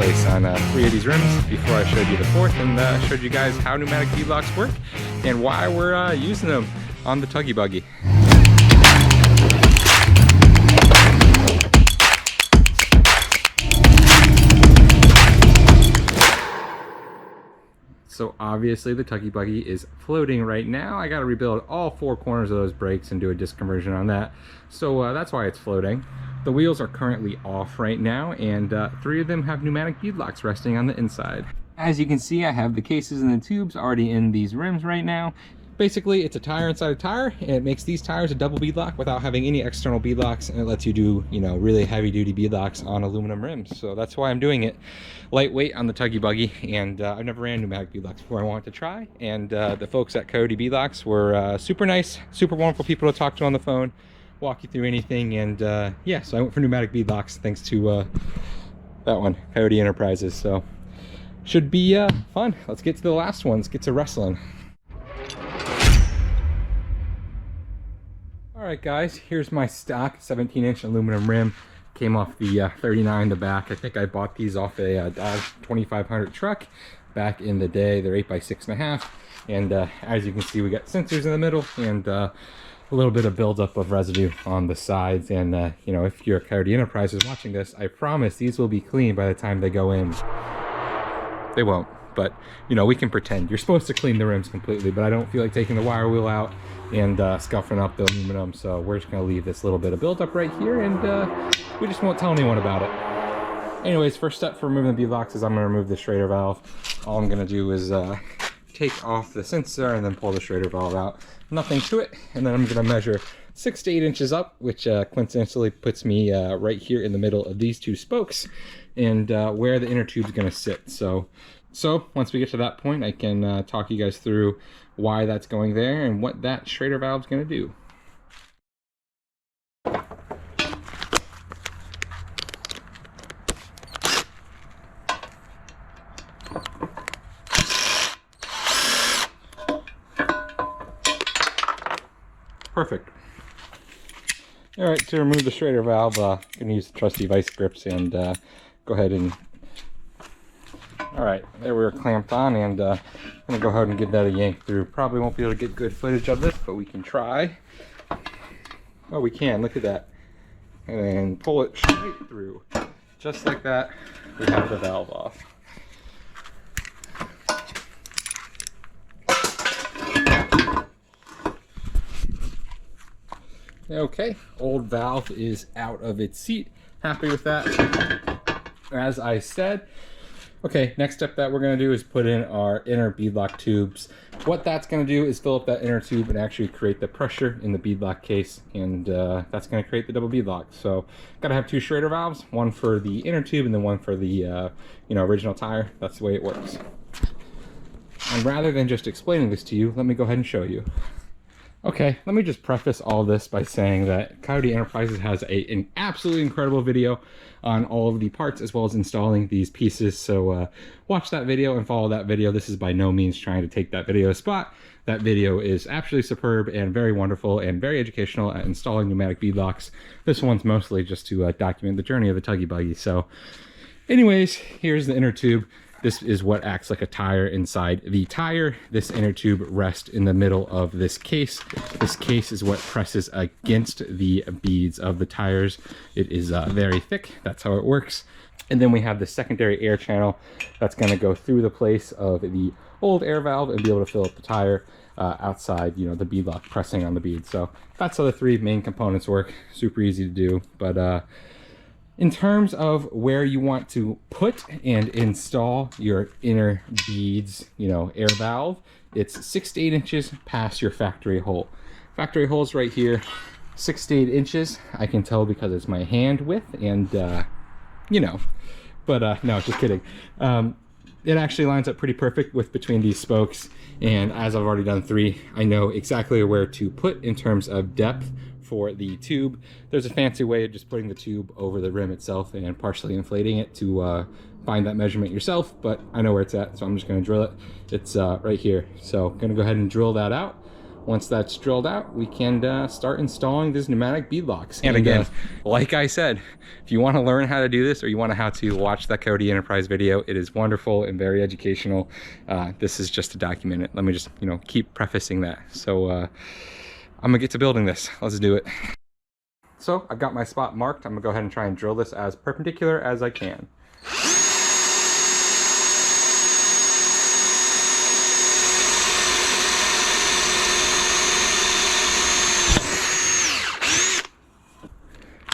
place on 3 of these rims before I showed you the 4th, and showed you guys how pneumatic beadlocks work and why we're using them on the Tuggy Buggy. So obviously the Tuggy Buggy is floating right now. I got to rebuild all 4 corners of those brakes and do a disc conversion on that. So that's why it's floating. The wheels are currently off right now, and 3 of them have pneumatic beadlocks resting on the inside. As you can see, I have the cases and the tubes already in these rims right now. Basically, it's a tire inside a tire, and it makes these tires a double beadlock without having any external beadlocks, and it lets you do, you know, really heavy-duty beadlocks on aluminum rims. So that's why I'm doing it. Lightweight on the Tuggy Buggy, and I've never ran pneumatic beadlocks before. I wanted to try, and the folks at Coyote Beadlocks were super nice, super wonderful people to talk to on the phone, walk you through anything, and yeah, so I went for pneumatic beadlocks thanks to that one, Coyote Enterprises. So should be fun. Let's get to the last one. Let's get to wrestling. Alright guys, here's my stock 17-inch aluminum rim. Came off the 39 in the back. I think I bought these off a Dodge 2500 truck back in the day. They're 8x6.5, and as you can see, we got sensors in the middle and a little bit of buildup of residue on the sides. And you know, if you're Coyote Enterprises watching this, I promise these will be clean by the time they go in. They won't, but you know, we can pretend. You're supposed to clean the rims completely, but I don't feel like taking the wire wheel out and scuffing up the aluminum, so we're just going to leave this little bit of buildup right here, and we just won't tell anyone about it. Anyways, first step for removing the beadlocks is I'm going to remove the Schrader valve. All I'm going to do is take off the sensor and then pull the Schrader valve out. Nothing to it, and then I'm going to measure 6 to 8 inches up, which coincidentally puts me right here in the middle of these 2 spokes, and where the inner tube is going to sit. So once we get to that point, I can talk you guys through why that's going there and what that Schrader valve is going to do. Perfect. All right, to remove the Schrader valve, I'm going to use the trusty vice grips and go ahead and... All right, there we are clamped on, and I'm going to go ahead and give that a yank through. Probably won't be able to get good footage of this, but we can try. Oh, we can. Look at that. And then pull it straight through. Just like that, we have the valve off. Okay, old valve is out of its seat. Happy with that, as I said. Okay, next step that we're going to do is put in our inner beadlock tubes. What that's going to do is fill up that inner tube and actually create the pressure in the beadlock case, and that's going to create the double beadlock. So, got to have 2 Schrader valves, one for the inner tube and then one for the you know, original tire. That's the way it works. And rather than just explaining this to you, let me go ahead and show you. Okay, let me just preface all this by saying that Coyote Enterprises has an absolutely incredible video on all of the parts as well as installing these pieces. So watch that video and follow that video. This is by no means trying to take that video spot. That video is absolutely superb and very wonderful and very educational at installing pneumatic beadlocks. This one's mostly just to document the journey of the Tuggy Buggy. So anyways, here's the inner tube. This is what acts like a tire inside the tire. This inner tube rests in the middle of this case. This case is what presses against the beads of the tires. It is very thick. That's how it works. And then we have the secondary air channel that's going to go through the place of the old air valve and be able to fill up the tire outside, you know, the beadlock pressing on the bead. So that's how the 3 main components work. Super easy to do, but in terms of where you want to put and install your inner beads, you know, air valve, it's 6 to 8 inches past your factory hole. Factory hole's right here, 6 to 8 inches. I can tell because it's my hand width, and you know, but no, just kidding. It actually lines up pretty perfect with between these spokes, and as I've already done 3, I know exactly where to put in terms of depth for the tube. There's a fancy way of just putting the tube over the rim itself and partially inflating it to find that measurement yourself, but I know where it's at, so I'm just going to drill it. It's right here. So I'm going to go ahead and drill that out. once that's drilled out, we can start installing these pneumatic beadlocks. And again, like I said, if you want to learn how to do this, or you want to how to watch that Coyote Enterprise video, it is wonderful and very educational. This is just to document it. Let me just, you know, keep prefacing that. So I'm gonna get to building this. Let's do it. So I've got my spot marked. I'm gonna go ahead and try and drill this as perpendicular as I can.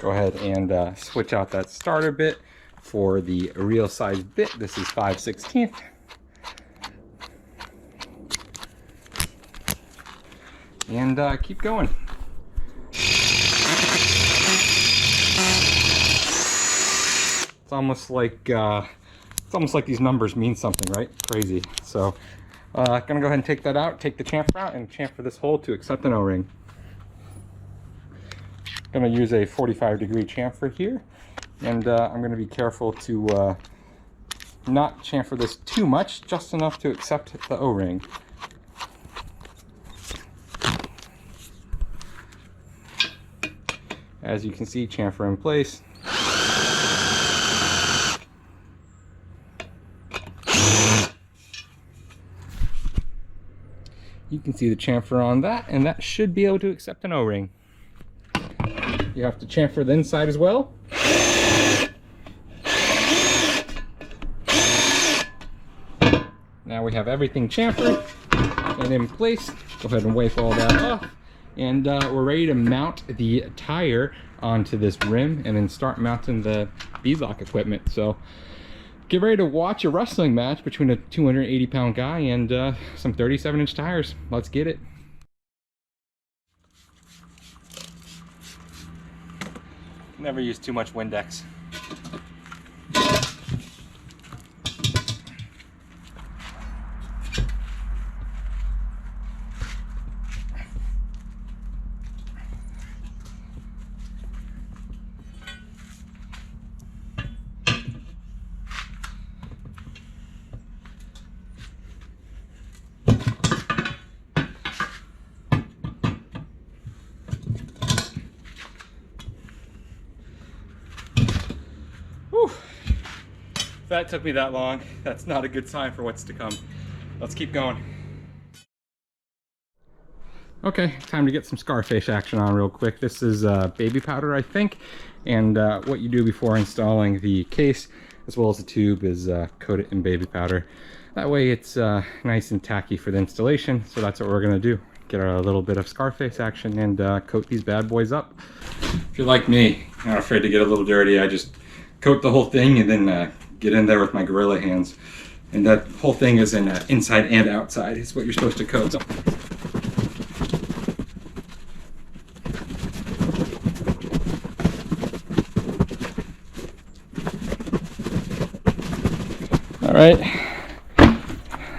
Go ahead and switch out that starter bit for the real size bit. This is 5/16. And keep going. It's almost like these numbers mean something, right? Crazy. So gonna go ahead and take that out, take the chamfer out, and chamfer this hole to accept an O-ring. Gonna use a 45-degree chamfer here, and I'm gonna be careful to not chamfer this too much, just enough to accept the O-ring. As you can see, chamfer in place. You can see the chamfer on that, and that should be able to accept an O-ring. You have to chamfer the inside as well. Now we have everything chamfered and in place. Go ahead and wipe all that off. And we're ready to mount the tire onto this rim and then start mounting the beadlock equipment. So get ready to watch a wrestling match between a 280-pound guy and some 37-inch tires. Let's get it. Never use too much Windex. If that took me that long, that's not a good sign for what's to come. Let's keep going. Okay, time to get some Scarface action on real quick. This is baby powder, I think, and what you do before installing the case as well as the tube is coat it in baby powder. That way it's nice and tacky for the installation, so that's what we're gonna do. Get a little bit of Scarface action and coat these bad boys up. If you're like me, not afraid to get a little dirty, I just coat the whole thing and then get in there with my gorilla hands. And that whole thing is in inside and outside. It's what you're supposed to coat. All right,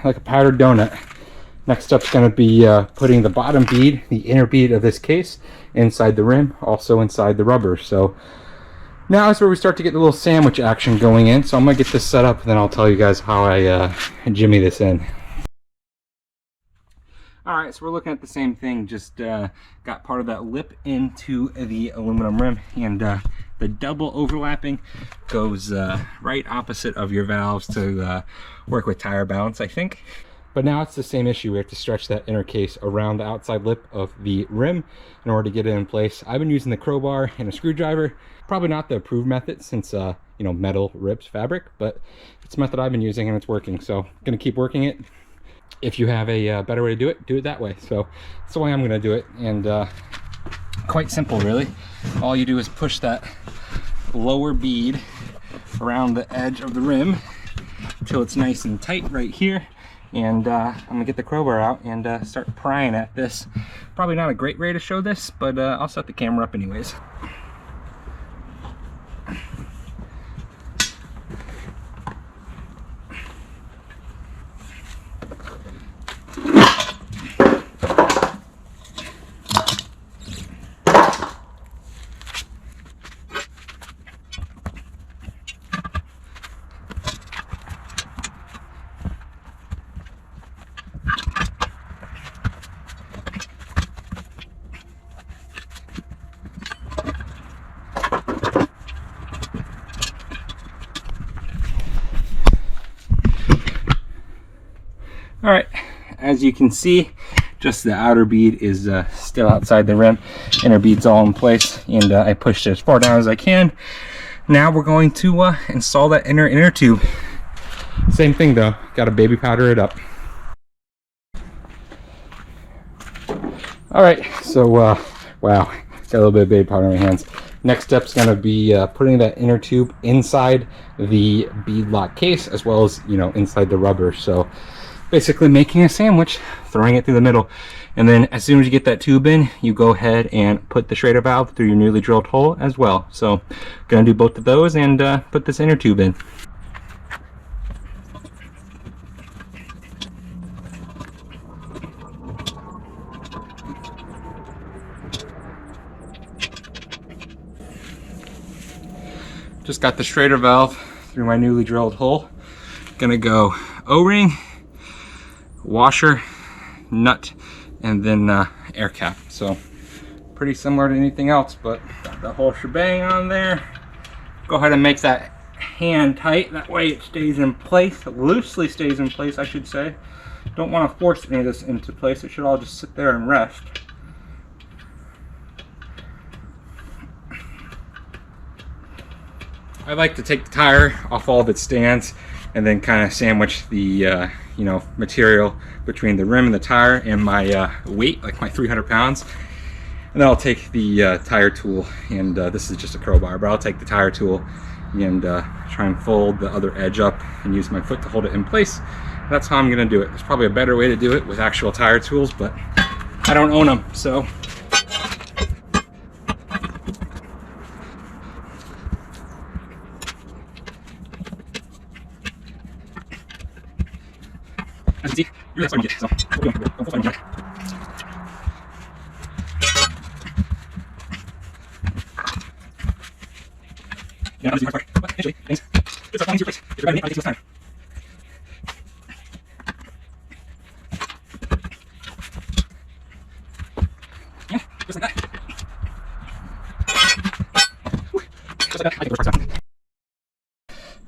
like a powdered donut. Next up's going to be putting the bottom bead, the inner bead of this case, inside the rim, also inside the rubber. So now is where we start to get the little sandwich action going in. So I'm going to get this set up, and then I'll tell you guys how I jimmy this in. All right, so we're looking at the same thing, just got part of that lip into the aluminum rim, and the double overlapping goes right opposite of your valves to work with tire balance, I think. But now it's the same issue. We have to stretch that inner case around the outside lip of the rim in order to get it in place. I've been using the crowbar and a screwdriver. Probably not the approved method since, you know, metal rips fabric, but it's a method I've been using and it's working. So I'm gonna keep working it. If you have a better way to do it that way. So that's the way I'm gonna do it. And quite simple, really. All you do is push that lower bead around the edge of the rim until it's nice and tight right here. And I'm gonna get the crowbar out and start prying at this. Probably not a great way to show this, but I'll set the camera up anyways. All right, as you can see, just the outer bead is still outside the rim. Inner bead's all in place, and I pushed it as far down as I can. Now we're going to install that inner tube. Same thing though, gotta baby powder it up. All right, so wow, got a little bit of baby powder in my hands. Next step's gonna be putting that inner tube inside the beadlock case, as well as, you know, inside the rubber. So basically making a sandwich, throwing it through the middle. And then as soon as you get that tube in, you go ahead and put the Schrader valve through your newly drilled hole as well. So gonna do both of those and put this inner tube in. Just got the Schrader valve through my newly drilled hole. Gonna go O-ring, washer, nut, and then air cap. So pretty similar to anything else, but got the whole shebang on there. Go ahead and make that hand tight. That way it stays in place, loosely stays in place, I should say. Don't want to force any of this into place. It should all just sit there and rest. I like to take the tire off all of its stands and then kind of sandwich the you know, material between the rim and the tire and my weight, like my 300 pounds. And then I'll take the tire tool, and this is just a crowbar, but I'll take the tire tool and try and fold the other edge up and use my foot to hold it in place. That's how I'm gonna do it. There's probably a better way to do it with actual tire tools, but I don't own them, so.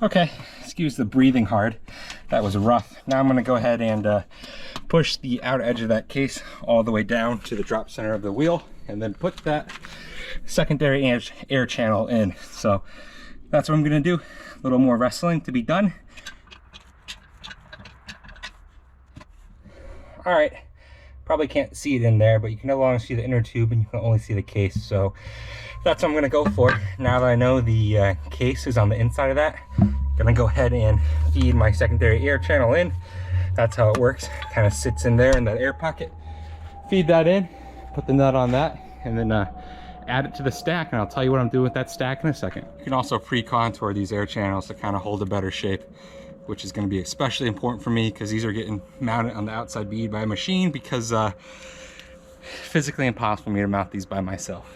Okay, excuse the breathing hard. That was rough. Now I'm going to go ahead and push the outer edge of that case all the way down to the drop center of the wheel, and then put that secondary air channel in. So that's what I'm going to do. A little more wrestling to be done. All right, probably can't see it in there, but you can no longer see the inner tube and you can only see the case. So that's what I'm gonna go for. Now that I know the case is on the inside of that, gonna go ahead and feed my secondary air channel in. That's how it works. Kind of sits in there in that air pocket. Feed that in, put the nut on that, and then add it to the stack, and I'll tell you what I'm doing with that stack in a second. You can also pre-contour these air channels to kind of hold a better shape, which is going to be especially important for me because these are getting mounted on the outside bead by a machine, because physically impossible for me to mount these by myself.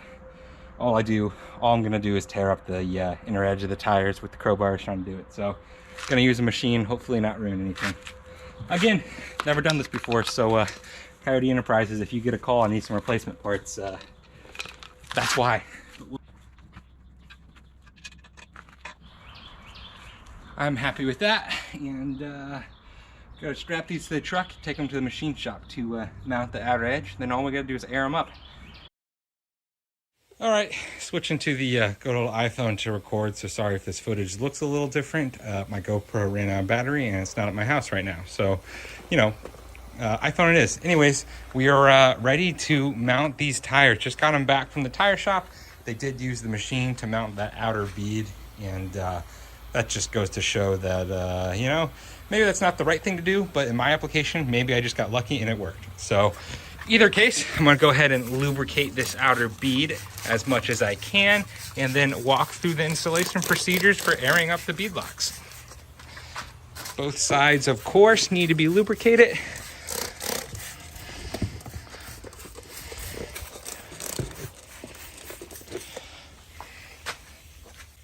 All I'm going to do is tear up the inner edge of the tires with the crowbars trying to do it. So going to use a machine, hopefully not ruin anything. Again, never done this before, so Coyote Enterprises, if you get a call and need some replacement parts, that's why. I'm happy with that, and gotta strap these to the truck, take them to the machine shop to mount the outer edge. Then all we gotta do is air them up. All right, switching to the good old iPhone to record. So sorry if this footage looks a little different. My GoPro ran out of battery and it's not at my house right now. So, you know, iPhone it is. Anyways, we are ready to mount these tires. Just got them back from the tire shop. They did use the machine to mount that outer bead, and that just goes to show that, you know, maybe that's not the right thing to do, but in my application, maybe I just got lucky and it worked. So either case, I'm gonna go ahead and lubricate this outer bead as much as I can, and then walk through the installation procedures for airing up the beadlocks. Both sides, of course, need to be lubricated.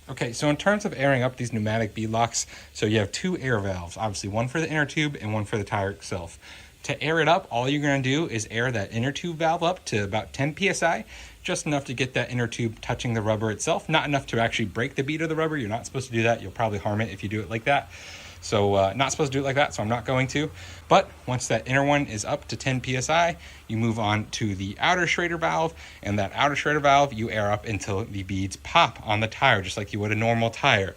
Okay, so in terms of airing up these pneumatic beadlocks, so you have two air valves, obviously one for the inner tube and one for the tire itself. To air it up, all you're gonna do is air that inner tube valve up to about 10 PSI, just enough to get that inner tube touching the rubber itself, not enough to actually break the bead of the rubber. You're not supposed to do that. You'll probably harm it if you do it like that. So not supposed to do it like that, so I'm not going to. But once that inner one is up to 10 psi, you move on to the outer Schrader valve, and that outer Schrader valve you air up until the beads pop on the tire, just like you would a normal tire.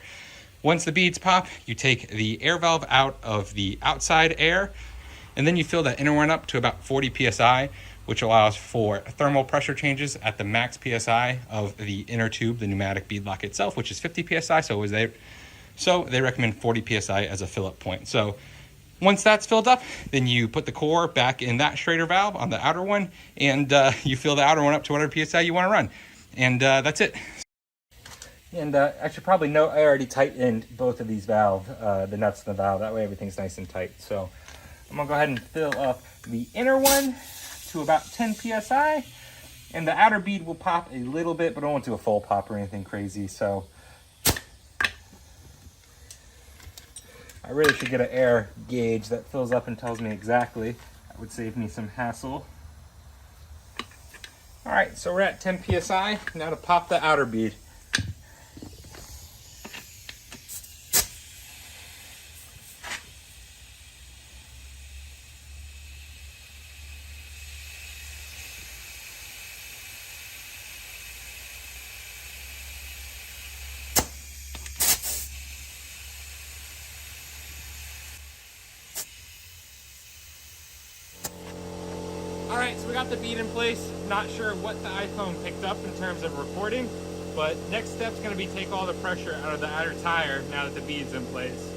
Once the beads pop, you take the air valve out of the outside air, and then you fill that inner one up to about 40 psi, which allows for thermal pressure changes at the max psi of the inner tube, the pneumatic beadlock itself, which is 50 psi. So they recommend 40 psi as a fill-up point. So once that's filled up, then you put the core back in that Schrader valve on the outer one, and you fill the outer one up to whatever psi you want to run. And that's it. And I should probably note I already tightened both of these valves, the nuts in the valve. That way everything's nice and tight. So I'm going to go ahead and fill up the inner one to about 10 psi. And the outer bead will pop a little bit, but I don't want to do a full pop or anything crazy. So I really should get an air gauge that fills up and tells me exactly. That would save me some hassle. All right, so we're at 10 psi. Now to pop the outer bead. Alright, so we got the bead in place. Not sure what the iPhone picked up in terms of recording, but next step's going to be take all the pressure out of the outer tire now that the bead's in place.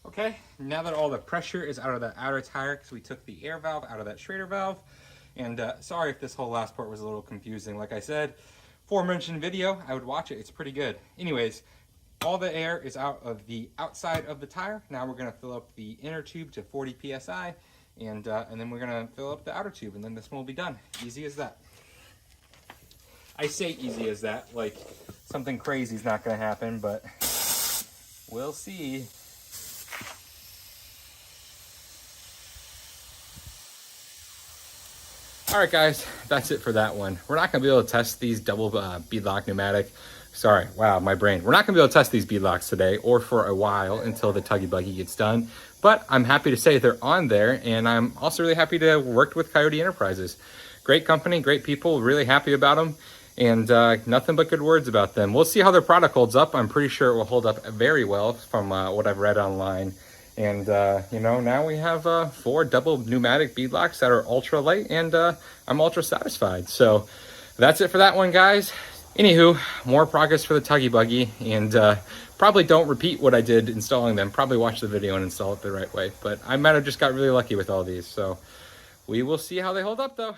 Okay, now that all the pressure is out of the outer tire, because we took the air valve out of that Schrader valve, and sorry if this whole last part was a little confusing. Like I said, aforementioned video, I would watch it, it's pretty good. Anyways, all the air is out of the outside of the tire. Now we're going to fill up the inner tube to 40 psi, and then we're going to fill up the outer tube, and then this one will be done. Easy as that. I say easy as that, like something crazy is not going to happen, but we'll see. All right, guys, that's it for that one. We're not gonna be able to test these double beadlock pneumatic. Sorry, wow, my brain. We're not gonna be able to test these beadlocks today or for a while until the Tuggy Buggy gets done. But I'm happy to say they're on there, and I'm also really happy to have worked with Coyote Enterprises. Great company, great people, really happy about them, and nothing but good words about them. We'll see how their product holds up. I'm pretty sure it will hold up very well from what I've read online. And, you know, now we have 4 double pneumatic beadlocks that are ultra light, and I'm ultra satisfied. So that's it for that one, guys. Anywho, more progress for the Tuggy Buggy, and probably don't repeat what I did installing them. Probably watch the video and install it the right way. But I might have just got really lucky with all these. So we will see how they hold up, though.